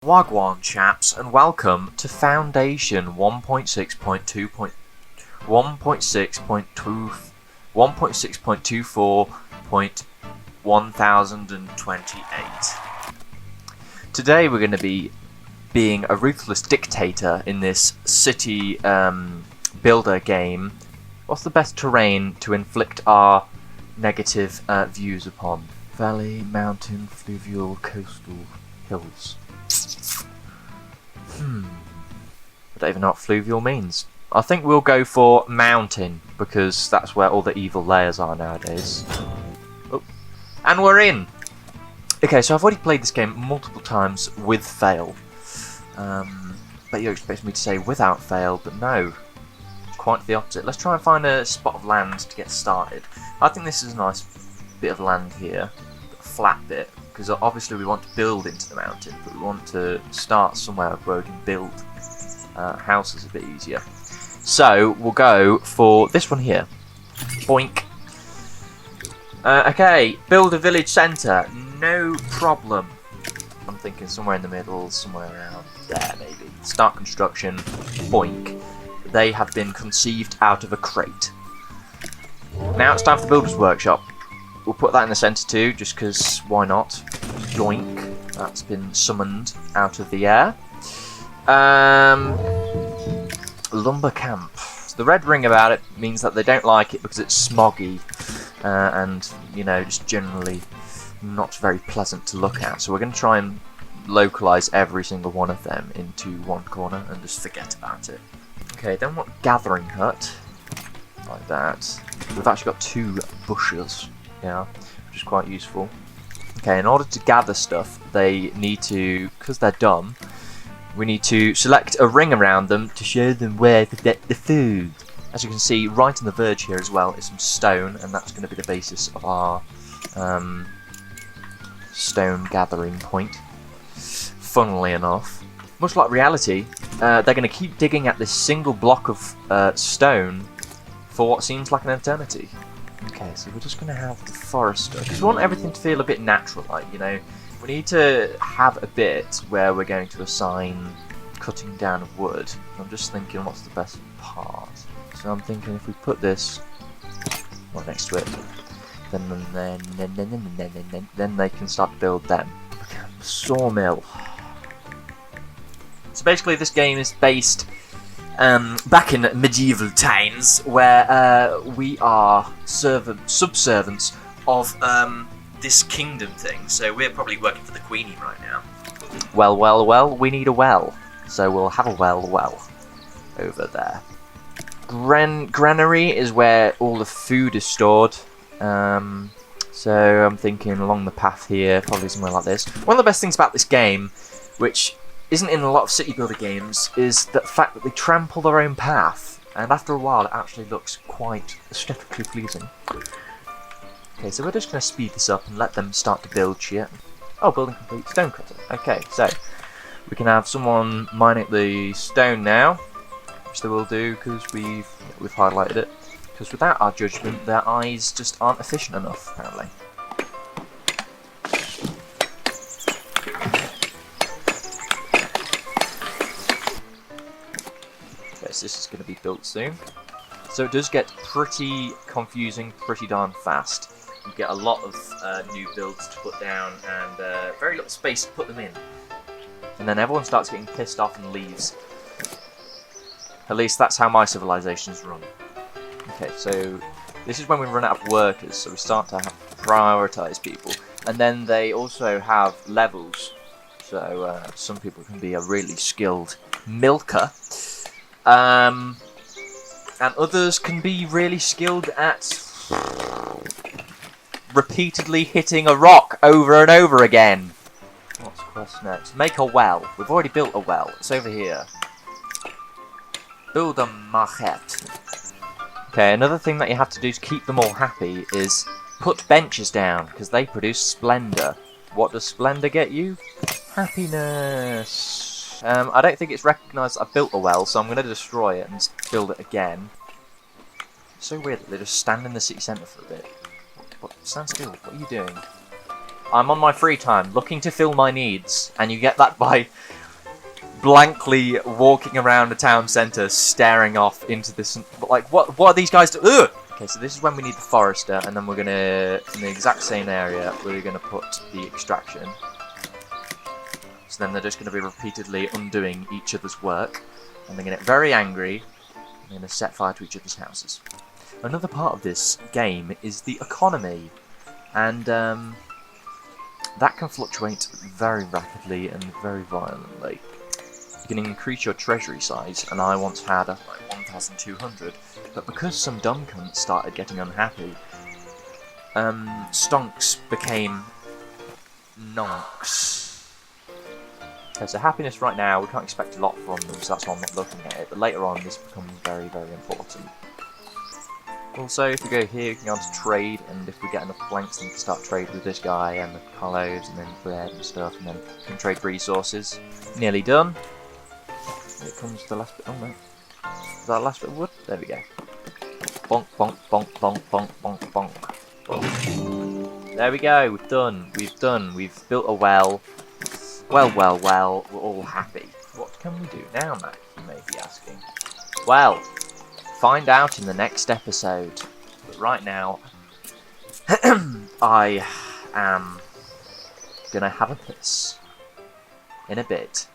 Wagwan chaps, and welcome to Foundation 1.6.2.1.6.24.1028. Today we're going to be being a ruthless dictator in this city builder game. What's the best terrain to inflict our negative views upon? Valley, mountain, fluvial, coastal, hills. I don't even know what fluvial means. I think we'll go for mountain, because that's where all the evil layers are nowadays. Oh. And we're in! Okay, so I've already played this game multiple times with fail. But you expect me to say without fail, but no. Quite the opposite. Let's try and find a spot of land to get started. I think this is a nice bit of land here. A flat bit. Because obviously we want to build into the mountain, but we want to start somewhere where we can build houses a bit easier. So we'll go for this one here. Boink. Okay, build a village centre. No problem. I'm thinking somewhere in the middle, somewhere around there maybe. Start construction. Boink. They have been conceived out of a crate. Now it's time for the builder's workshop. We'll put that in the centre too, just because why not? Yoink. That's been summoned out of the air. Lumber camp. The red ring about it means that they don't like it because it's smoggy and, you know, just generally not very pleasant to look at. So we're going to try and localise every single one of them into one corner and just forget about it. Okay, then what gathering hut? Like that. We've actually got 2 bushes. Yeah, which is quite useful. Okay, in order to gather stuff, they need to, because they're dumb, we need to select a ring around them to show them where to get the food. As you can see, right on the verge here as well is some stone, and that's going to be the basis of our stone gathering point. Funnily enough, much like reality, they're going to keep digging at this single block of stone for what seems like an eternity. Okay, so we're just going to have the forester, because we want everything to feel a bit natural, like, you know, we need to have a bit where we're going to assign cutting down of wood. I'm just thinking what's the best part. So I'm thinking if we put this right next to it, then they can start to build them. Sawmill. So basically this game is based back in medieval times, where we are subservients of this kingdom thing. So we're probably working for the Queenie right now. Well, we need a well. So we'll have a well over there. Granary is where all the food is stored. So I'm thinking along the path here, probably somewhere like this. One of the best things about this game, which isn't in a lot of city builder games, is the fact that they trample their own path, and after a while it actually looks quite aesthetically pleasing. Okay, so we're just going to speed this up and let them start to build shit. Oh, building complete, stone cutter. Okay, so we can have someone mining the stone now, which they will do because we've highlighted it. Because without our judgment, their eyes just aren't efficient enough, apparently. So this is going to be built soon. So it does get pretty confusing pretty darn fast. You get a lot of new builds to put down and very little space to put them in. And then everyone starts getting pissed off and leaves. At least that's how my civilizations run. Okay, so this is when we run out of workers, so we start to have to prioritise people. And then they also have levels. So some people can be a really skilled milker. And others can be really skilled at repeatedly hitting a rock over and over again. What's quest next? Make a well. We've already built a well. It's over here. Build a machete. Okay, another thing that you have to do to keep them all happy is put benches down, because they produce splendor. What does splendor get you? Happiness. I don't think it's recognised that I've built a well, so I'm going to destroy it and build it again. It's so weird that they just stand in the city centre for a bit. Stand still, what are you doing? I'm on my free time, looking to fill my needs, and you get that by blankly walking around a town centre, staring off into this. Like, what are these guys doing? Ugh! Okay, so this is when we need the forester, and then we're gonna, in the exact same area, we're gonna put the extraction. So then they're just gonna be repeatedly undoing each other's work, and they're gonna get very angry, and they're gonna set fire to each other's houses. Another part of this game is the economy, and that can fluctuate very rapidly and very violently. You can increase your treasury size, and I once had like 1,200, but because some dumb cunts started getting unhappy, stonks became nonks. Okay, so happiness right now, we can't expect a lot from them, so that's why I'm not looking at it, but later on this becomes very, very important. Also, if we go here, we can go on to trade, and if we get enough blanks, then we can start trade with this guy, and the collows, and then bread and stuff, and then we can trade resources. Nearly done. Here comes the last bit. Oh no. Is that the last bit of wood? There we go. Bonk, bonk, bonk, bonk, bonk, bonk, bonk. Bonk. There we go. We've done. We've done. We've built a well. Well, well, well. We're all happy. What can we do now, Mac? You may be asking. Well, find out in the next episode. But right now, I am gonna have a piss in a bit.